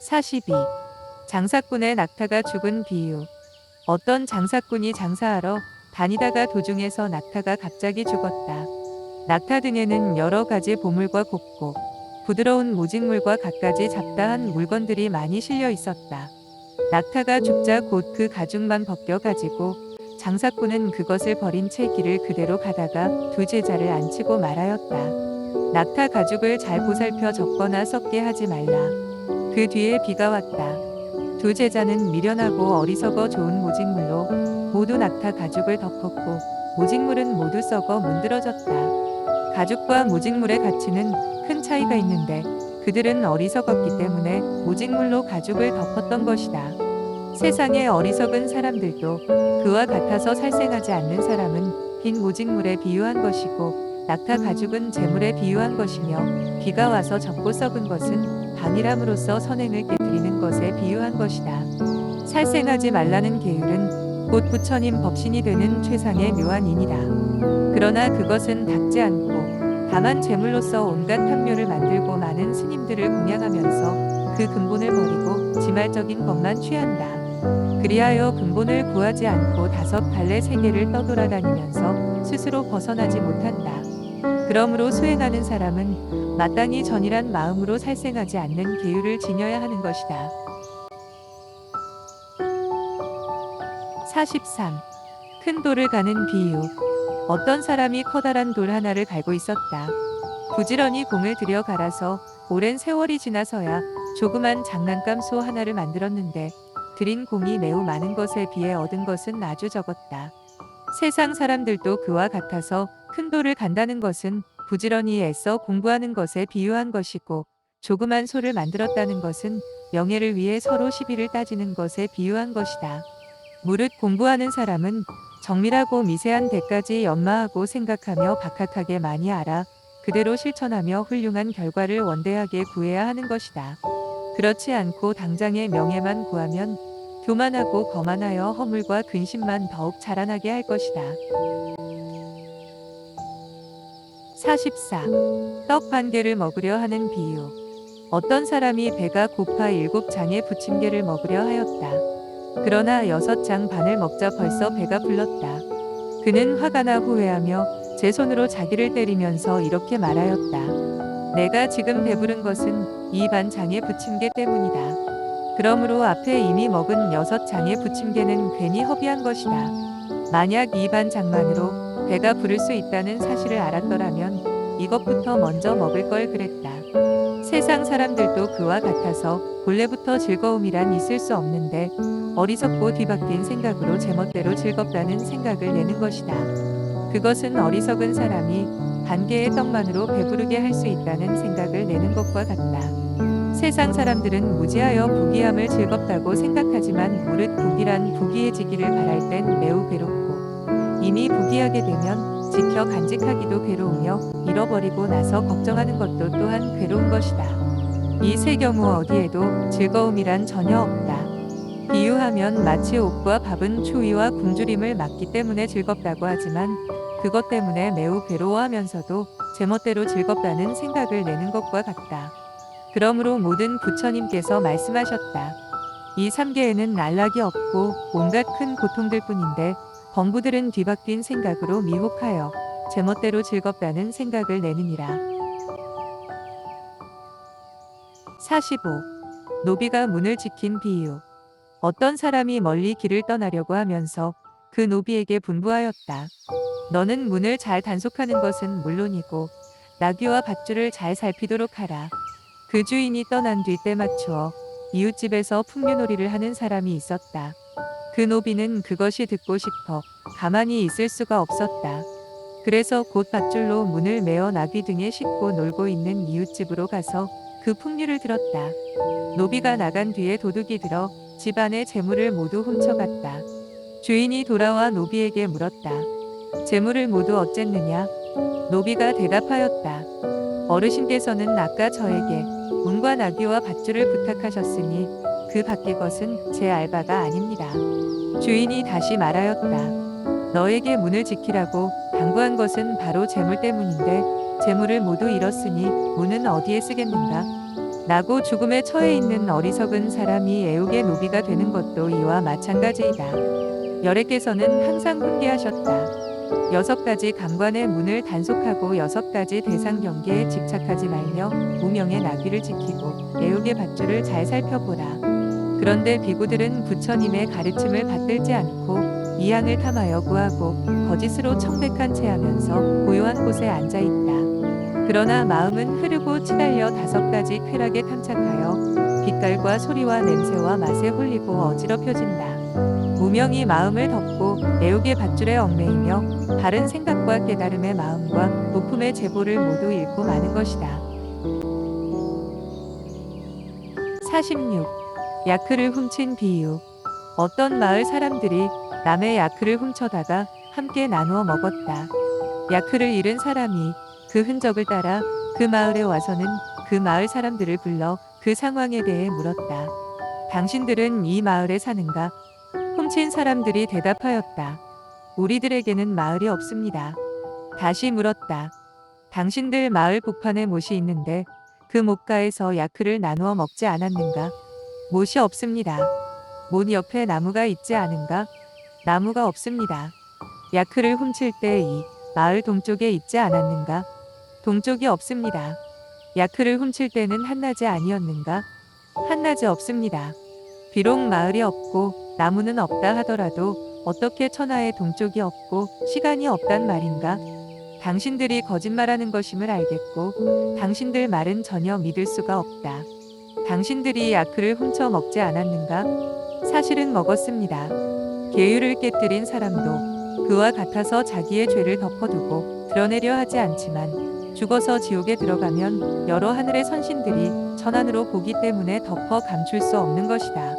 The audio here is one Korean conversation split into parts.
42. 장사꾼의 낙타가 죽은 비유. 어떤 장사꾼이 장사하러 다니다가 도중에서 낙타가 갑자기 죽었다. 낙타 등에는 여러 가지 보물과 곱고 부드러운 모직물과 갖가지 잡다한 물건들이 많이 실려 있었다. 낙타가 죽자 곧 그 가죽만 벗겨 가지고 장사꾼은 그것을 버린 채 길을 그대로 가다가 두 제자를 앉히고 말하였다. 낙타 가죽을 잘 보살펴 적거나 썩게 하지 말라. 그 뒤에 비가 왔다. 두 제자는 미련하고 어리석어 좋은 모직물로 모두 낙타 가죽을 덮었고 모직물은 모두 썩어 문드러졌다. 가죽과 모직물의 가치는 큰 차이가 있는데 그들은 어리석었기 때문에 모직물로 가죽을 덮었던 것이다. 세상의 어리석은 사람들도 그와 같아서 살생하지 않는 사람은 빈 모직물에 비유한 것이고 낙타 가죽은 재물에 비유한 것이며 비가 와서 젖고 썩은 것은 밤이람으로써 선행을 깨뜨리는 것에 비유한 것이다. 살생하지 말라는 계율은 곧 부처님 법신이 되는 최상의 묘한 인이다. 그러나 그것은 닦지 않고 다만 재물로서 온갖 탐묘를 만들고 많은 스님들을 공양하면서 그 근본을 버리고 지말적인 것만 취한다. 그리하여 근본을 구하지 않고 5갈래 세계를 떠돌아다니면서 스스로 벗어나지 못한다. 그러므로 수행하는 사람은 마땅히 전이란 마음으로 살생하지 않는 계율을 지녀야 하는 것이다. 43. 큰 돌을 가는 비유. 어떤 사람이 커다란 돌 하나를 갈고 있었다. 부지런히 공을 들여 갈아서 오랜 세월이 지나서야 조그만 장난감 소 하나를 만들었는데 들인 공이 매우 많은 것에 비해 얻은 것은 아주 적었다. 세상 사람들도 그와 같아서 큰 돌을 간다는 것은 부지런히 애써 공부하는 것에 비유한 것이고 조그만 소를 만들었다는 것은 명예를 위해 서로 시비를 따지는 것에 비유한 것이다. 무릇 공부하는 사람은 정밀하고 미세한 데까지 연마하고 생각하며 박학하게 많이 알아 그대로 실천하며 훌륭한 결과를 원대하게 구해야 하는 것이다. 그렇지 않고 당장의 명예만 구하면 교만하고 거만하여 허물과 근심만 더욱 자라나게 할 것이다. 44. 떡 반 개를 먹으려 하는 비유. 어떤 사람이 배가 고파 7장의 부침개를 먹으려 하였다. 그러나 6장 반을 먹자 벌써 배가 불렀다. 그는 화가 나 후회하며 제 손으로 자기를 때리면서 이렇게 말하였다. 내가 지금 배부른 것은 이 반장의 부침개 때문이다. 그러므로 앞에 이미 먹은 6장의 부침개는 괜히 허비한 것이다. 만약 이 반장만으로 배가 부를 수 있다는 사실을 알았더라면 이것부터 먼저 먹을 걸 그랬다. 세상 사람들도 그와 같아서 본래부터 즐거움이란 있을 수 없는데 어리석고 뒤바뀐 생각으로 제멋대로 즐겁다는 생각을 내는 것이다. 그것은 어리석은 사람이 반 개의 떡만으로 배부르게 할 수 있다는 생각을 내는 것과 같다. 세상 사람들은 무지하여 부귀함을 즐겁다고 생각하지만 무릇 부귀란 부귀해지기를 바랄 땐 매우 괴롭고 이미 부귀하게 되면 지켜 간직하기도 괴로우며 잃어버리고 나서 걱정하는 것도 또한 괴로운 것이다. 이 세 경우 어디에도 즐거움이란 전혀 없다. 비유하면 마치 옷과 밥은 추위와 굶주림을 막기 때문에 즐겁다고 하지만 그것 때문에 매우 괴로워하면서도 제멋대로 즐겁다는 생각을 내는 것과 같다. 그러므로 모든 부처님께서 말씀하셨다. 이 3계에는 안락이 없고 온갖 큰 고통들 뿐인데 범부들은 뒤바뀐 생각으로 미혹하여 제멋대로 즐겁다는 생각을 내느니라. 45. 노비가 문을 지킨 비유. 어떤 사람이 멀리 길을 떠나려고 하면서 그 노비에게 분부하였다. 너는 문을 잘 단속하는 것은 물론이고 나귀와 밧줄을 잘 살피도록 하라. 그 주인이 떠난 뒤 때 맞추어 이웃집에서 풍류놀이를 하는 사람이 있었다. 그 노비는 그것이 듣고 싶어 가만히 있을 수가 없었다. 그래서 곧 밧줄로 문을 메어 나귀 등에 싣고 놀고 있는 이웃집으로 가서 그 풍류를 들었다. 노비가 나간 뒤에 도둑이 들어 집 안의 재물을 모두 훔쳐갔다. 주인이 돌아와 노비에게 물었다. 재물을 모두 어쨌느냐? 노비가 대답하였다. 어르신께서는 아까 저에게 문과 나귀와 밧줄을 부탁하셨으니 그 밖의 것은 제 알바가 아닙니다. 주인이 다시 말하였다. 너에게 문을 지키라고 당부한 것은 바로 재물 때문인데 재물을 모두 잃었으니 문은 어디에 쓰겠는가? 나고 죽음에 처해 있는 어리석은 사람이 애국의 노비가 되는 것도 이와 마찬가지이다. 열애께서는 항상 훈계하셨다. 6가지 감관의 문을 단속하고 6가지 대상 경계에 집착하지 말며 무명의 나귀를 지키고 애국의 밧줄을 잘 살펴보라. 그런데 비구들은 부처님의 가르침을 받들지 않고 이양을 탐하여 구하고 거짓으로 청백한 체하면서 고요한 곳에 앉아 있다. 그러나 마음은 흐르고 치달려 5가지 쾌락에 탐착하여 빛깔과 소리와 냄새와 맛에 홀리고 어지럽혀진다. 무명이 마음을 덮고 애욕의 밧줄에 얽매이며 바른 생각과 깨달음의 마음과 높음의 제보를 모두 잃고 마는 것이다. 46. 야크를 훔친 비유. 어떤 마을 사람들이 남의 야크를 훔쳐다가 함께 나누어 먹었다. 야크를 잃은 사람이 그 흔적을 따라 그 마을에 와서는 그 마을 사람들을 불러 그 상황에 대해 물었다. 당신들은 이 마을에 사는가? 훔친 사람들이 대답하였다. 우리들에게는 마을이 없습니다. 다시 물었다. 당신들 마을 복판에 못이 있는데 그 못가에서 야크를 나누어 먹지 않았는가? 못이 없습니다. 못 옆에 나무가 있지 않은가? 나무가 없습니다. 야크를 훔칠 때 이 마을 동쪽에 있지 않았는가? 동쪽이 없습니다. 야크를 훔칠 때는 한낮이 아니었는가? 한낮이 없습니다. 비록 마을이 없고 나무는 없다 하더라도 어떻게 천하에 동쪽이 없고 시간이 없단 말인가? 당신들이 거짓말하는 것임을 알겠고 당신들 말은 전혀 믿을 수가 없다. 당신들이 야크를 훔쳐 먹지 않았는가? 사실은 먹었습니다. 계율을 깨뜨린 사람도 그와 같아서 자기의 죄를 덮어두고 드러내려 하지 않지만 죽어서 지옥에 들어가면 여러 하늘의 선신들이 천안으로 보기 때문에 덮어 감출 수 없는 것이다.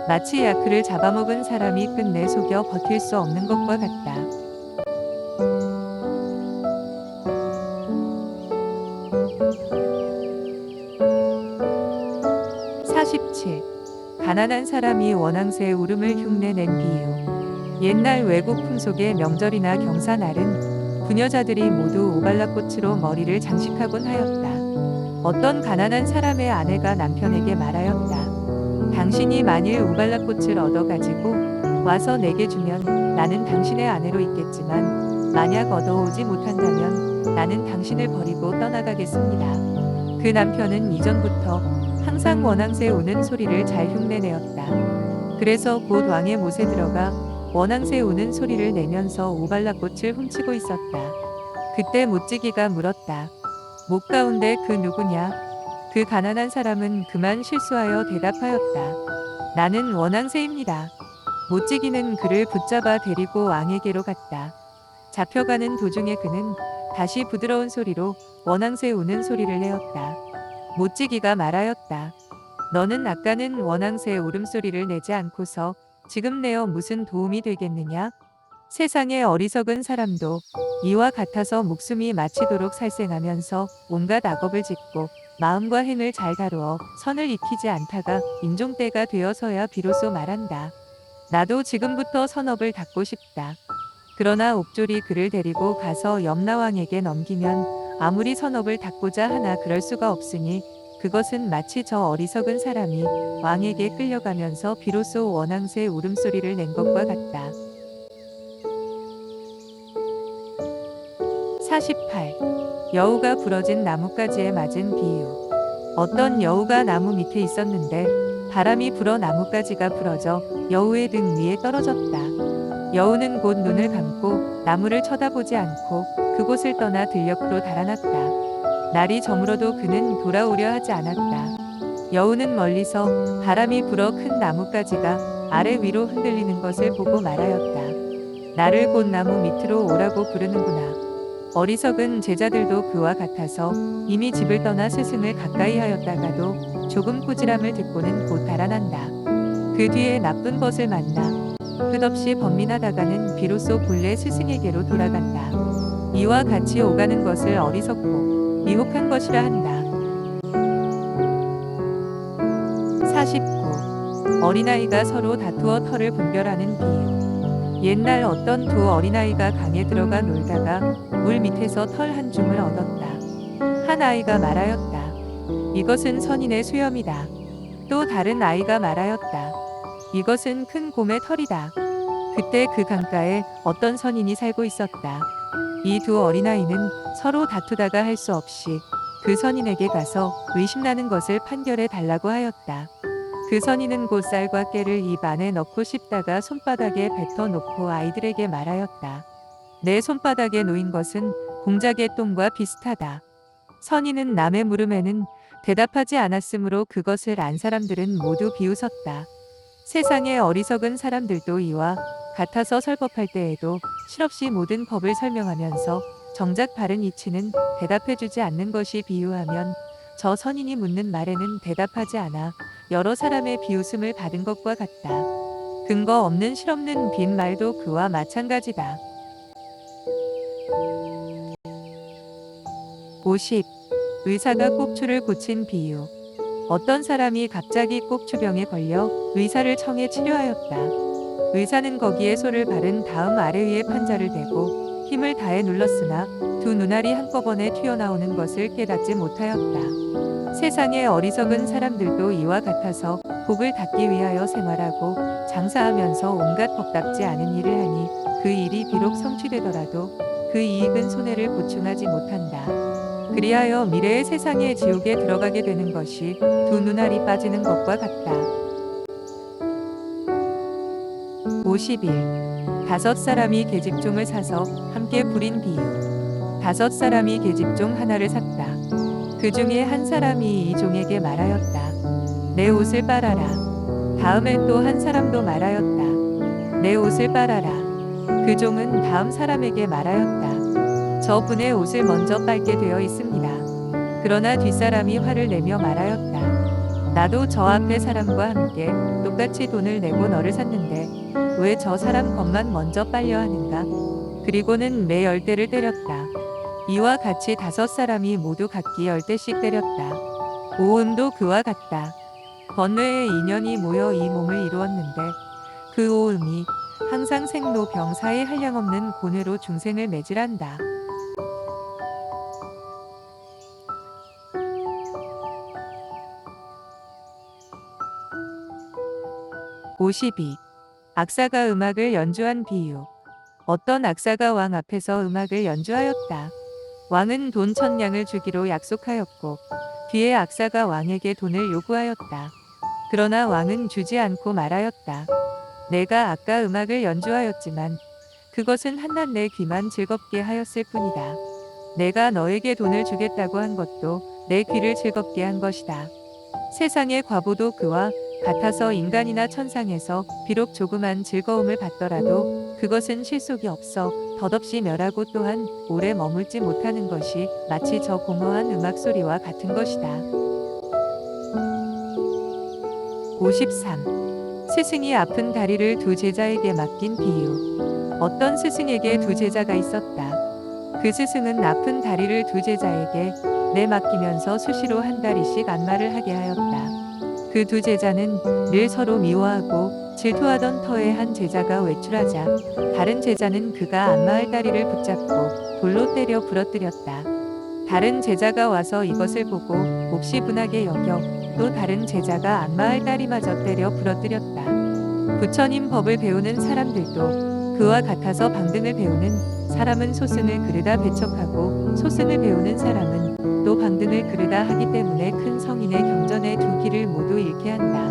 마치 야크를 잡아먹은 사람이 끝내 속여 버틸 수 없는 것과 같다. 47. 가난한 사람이 원앙새의 울음을 흉내낸 비유. 옛날 외국 풍속의 명절이나 경사날은 부녀자들이 모두 오발라꽃으로 머리를 장식하곤 하였다. 어떤 가난한 사람의 아내가 남편에게 말하였다. 당신이 만일 오발라꽃을 얻어가지고 와서 내게 주면 나는 당신의 아내로 있겠지만 만약 얻어오지 못한다면 나는 당신을 버리고 떠나가겠습니다. 그 남편은 이전부터 항상 원앙새 우는 소리를 잘 흉내내었다. 그래서 곧 왕의 못에 들어가 원앙새 우는 소리를 내면서 오발라꽃을 훔치고 있었다. 그때 못지기가 물었다. 못 가운데 그 누구냐? 그 가난한 사람은 그만 실수하여 대답하였다. 나는 원앙새입니다. 못지기는 그를 붙잡아 데리고 왕에게로 갔다. 잡혀가는 도중에 그는 다시 부드러운 소리로 원앙새 우는 소리를 내었다. 못지기가 말하였다. 너는 아까는 원앙새의 울음소리를 내지 않고서 지금 내어 무슨 도움이 되겠느냐? 세상의 어리석은 사람도 이와 같아서 목숨이 마치도록 살생하면서 온갖 악업을 짓고 마음과 행을 잘 다루어 선을 익히지 않다가 임종 때가 되어서야 비로소 말한다. 나도 지금부터 선업을 닦고 싶다. 그러나 옥졸이 그를 데리고 가서 염라왕에게 넘기면 아무리 선업을 닦고자 하나 그럴 수가 없으니 그것은 마치 저 어리석은 사람이 왕에게 끌려가면서 비로소 원앙새의 울음소리를 낸 것과 같다. 48. 여우가 부러진 나뭇가지에 맞은 비유. 어떤 여우가 나무 밑에 있었는데 바람이 불어 나뭇가지가 부러져 여우의 등 위에 떨어졌다. 여우는 곧 눈을 감고 나무를 쳐다보지 않고 그곳을 떠나 들녘으로 달아났다. 날이 저물어도 그는 돌아오려 하지 않았다. 여우는 멀리서 바람이 불어 큰 나뭇가지가 아래 위로 흔들리는 것을 보고 말하였다. 나를 곧 나무 밑으로 오라고 부르는구나. 어리석은 제자들도 그와 같아서 이미 집을 떠나 스승을 가까이 하였다가도 조금 꾸지람을 듣고는 곧 달아난다. 그 뒤에 나쁜 벗을 만나 끝없이 번민하다가는 비로소 본래 스승에게로 돌아간다. 이와 같이 오가는 것을 어리석고 미혹한 것이라 한다. 49. 어린아이가 서로 다투어 털을 분별하는 비유. 옛날 어떤 두 어린아이가 강에 들어가 놀다가 물 밑에서 털 한 줌을 얻었다. 한 아이가 말하였다. 이것은 선인의 수염이다. 또 다른 아이가 말하였다. 이것은 큰 곰의 털이다. 그때 그 강가에 어떤 선인이 살고 있었다. 이 두 어린아이는 서로 다투다가 할 수 없이 그 선인에게 가서 의심나는 것을 판결해 달라고 하였다. 그 선인은 곧 쌀과 깨를 입 안에 넣고 씹다가 손바닥에 뱉어 놓고 아이들에게 말하였다. 내 손바닥에 놓인 것은 공작의 똥과 비슷하다. 선인은 남의 물음에는 대답하지 않았으므로 그것을 안 사람들은 모두 비웃었다. 세상의 어리석은 사람들도 이와 같아서 설법할 때에도 실없이 모든 법을 설명하면서 정작 바른 이치는 대답해주지 않는 것이 비유하면 저 선인이 묻는 말에는 대답하지 않아 여러 사람의 비웃음을 받은 것과 같다. 근거 없는 실없는 빈말도 그와 마찬가지다. 50. 의사가 꼽추를 고친 비유. 어떤 사람이 갑자기 꼽추병에 걸려 의사를 청해 치료하였다. 의사는 거기에 소를 바른 다음 아래 위에 판자를 대고 힘을 다해 눌렀으나 두 눈알이 한꺼번에 튀어나오는 것을 깨닫지 못하였다. 세상의 어리석은 사람들도 이와 같아서 복을 닦기 위하여 생활하고 장사하면서 온갖 법답지 않은 일을 하니 그 일이 비록 성취되더라도 그 이익은 손해를 보충하지 못한다. 그리하여 미래의 세상의 지옥에 들어가게 되는 것이 두 눈알이 빠지는 것과 같다. 51. 다섯 사람이 계집종을 사서 함께 부린 비유. 다섯 사람이 계집종 하나를 샀다. 그 중에 한 사람이 이 종에게 말하였다. 내 옷을 빨아라. 다음에 또 한 사람도 말하였다. 내 옷을 빨아라. 그 종은 다음 사람에게 말하였다. 저 분의 옷을 먼저 빨게 되어 있습니다. 그러나 뒷사람이 화를 내며 말하였다. 나도 저 앞에 사람과 함께 똑같이 돈을 내고 너를 샀는데 왜 저 사람 것만 먼저 빨려 하는가? 그리고는 매 10대를 때렸다. 이와 같이 다섯 사람이 모두 각기 10대씩 때렸다. 오음도 그와 같다. 번뇌의 인연이 모여 이 몸을 이루었는데 그 오음이 항상 생로병사의 한량없는 고뇌로 중생을 매질한다. 52. 악사가 음악을 연주한 비유. 어떤 악사가 왕 앞에서 음악을 연주하였다. 왕은 돈 1000냥을 주기로 약속하였고 뒤에 악사가 왕에게 돈을 요구하였다. 그러나 왕은 주지 않고 말하였다. 내가 아까 음악을 연주하였지만 그것은 한낱 내 귀만 즐겁게 하였을 뿐이다. 내가 너에게 돈을 주겠다고 한 것도 내 귀를 즐겁게 한 것이다. 세상의 과보도 그와 같아서 인간이나 천상에서 비록 조그만 즐거움을 받더라도 그것은 실속이 없어 덧없이 멸하고 또한 오래 머물지 못하는 것이 마치 저 공허한 음악 소리와 같은 것이다. 53. 스승이 아픈 다리를 두 제자에게 맡긴 비유. 어떤 스승에게 두 제자가 있었다. 그 스승은 아픈 다리를 두 제자에게 내맡기면서 수시로 한 다리씩 안마를 하게 하였다. 그 두 제자는 늘 서로 미워하고 질투하던 터에 한 제자가 외출하자 다른 제자는 그가 안마할 다리를 붙잡고 돌로 때려 부러뜨렸다. 다른 제자가 와서 이것을 보고 몹시 분하게 여겨 또 다른 제자가 안마할 다리마저 때려 부러뜨렸다. 부처님 법을 배우는 사람들도 그와 같아서 방등을 배우는 사람은 소승을 그르다 배척하고 소승을 배우는 사람은 또 방등을 그르다 하기 때문에 큰 성인의 경전에 두 길을 모두 잃게 한다.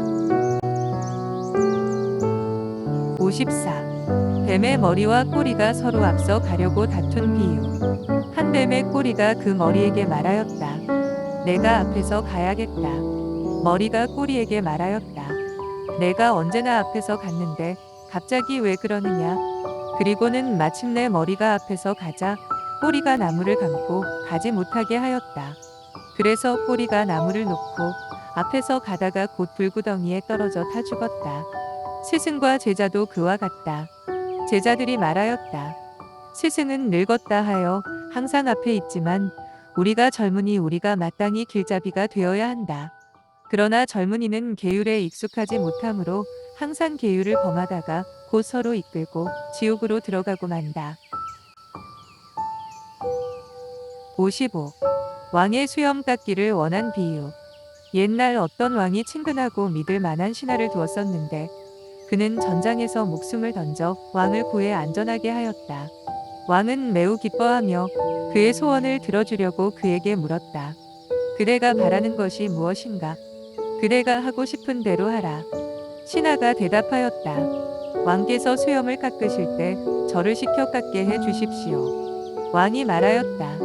54. 뱀의 머리와 꼬리가 서로 앞서 가려고 다툰 비유. 한 뱀의 꼬리가 그 머리에게 말하였다. 내가 앞에서 가야겠다. 머리가 꼬리에게 말하였다. 내가 언제나 앞에서 갔는데 갑자기 왜 그러느냐? 그리고는 마침내 머리가 앞에서 가자 꼬리가 나무를 감고 가지 못하게 하였다. 그래서 꼬리가 나무를 놓고 앞에서 가다가 곧 불구덩이에 떨어져 타 죽었다. 스승과 제자도 그와 같다. 제자들이 말하였다. 스승은 늙었다 하여 항상 앞에 있지만 우리가 젊으니 우리가 마땅히 길잡이가 되어야 한다. 그러나 젊은이는 계율에 익숙하지 못하므로 항상 계율을 범하다가 곧 서로 이끌고 지옥으로 들어가고 만다. 55. 왕의 수염 깎기를 원한 비유. 옛날 어떤 왕이 친근하고 믿을 만한 신하를 두었었는데 그는 전장에서 목숨을 던져 왕을 구해 안전하게 하였다. 왕은 매우 기뻐하며 그의 소원을 들어주려고 그에게 물었다. 그대가 바라는 것이 무엇인가? 그대가 하고 싶은 대로 하라. 신하가 대답하였다. 왕께서 수염을 깎으실 때 저를 시켜 깎게 해 주십시오. 왕이 말하였다.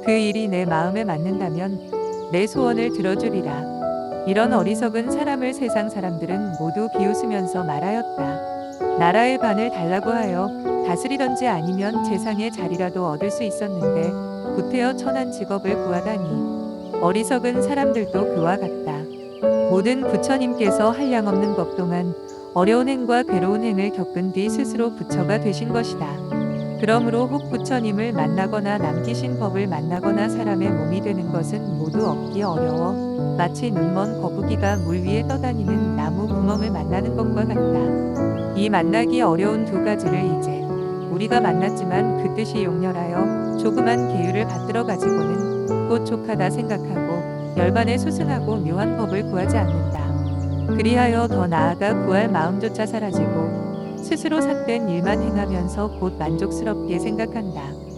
그 일이 내 마음에 맞는다면 내 소원을 들어주리라. 이런 어리석은 사람을 세상 사람들은 모두 비웃으면서 말하였다. 나라의 반을 달라고 하여 다스리던지 아니면 재상의 자리라도 얻을 수 있었는데 구태여 천한 직업을 구하다니. 어리석은 사람들도 그와 같다. 모든 부처님께서 한량없는 법 동안 어려운 행과 괴로운 행을 겪은 뒤 스스로 부처가 되신 것이다. 그러므로 혹 부처님을 만나거나 남기신 법을 만나거나 사람의 몸이 되는 것은 모두 얻기 어려워 마치 눈먼 거북이가 물 위에 떠다니는 나무 구멍을 만나는 것과 같다. 이 만나기 어려운 두 가지를 이제 우리가 만났지만 그 뜻이 용렬하여 조그만 계율을 받들어 가지고는 곧 족하다 생각하고 열반에 수승하고 묘한 법을 구하지 않는다. 그리하여 더 나아가 구할 마음조차 사라지고 스스로 삿된 일만 행하면서 곧 만족스럽게 생각한다.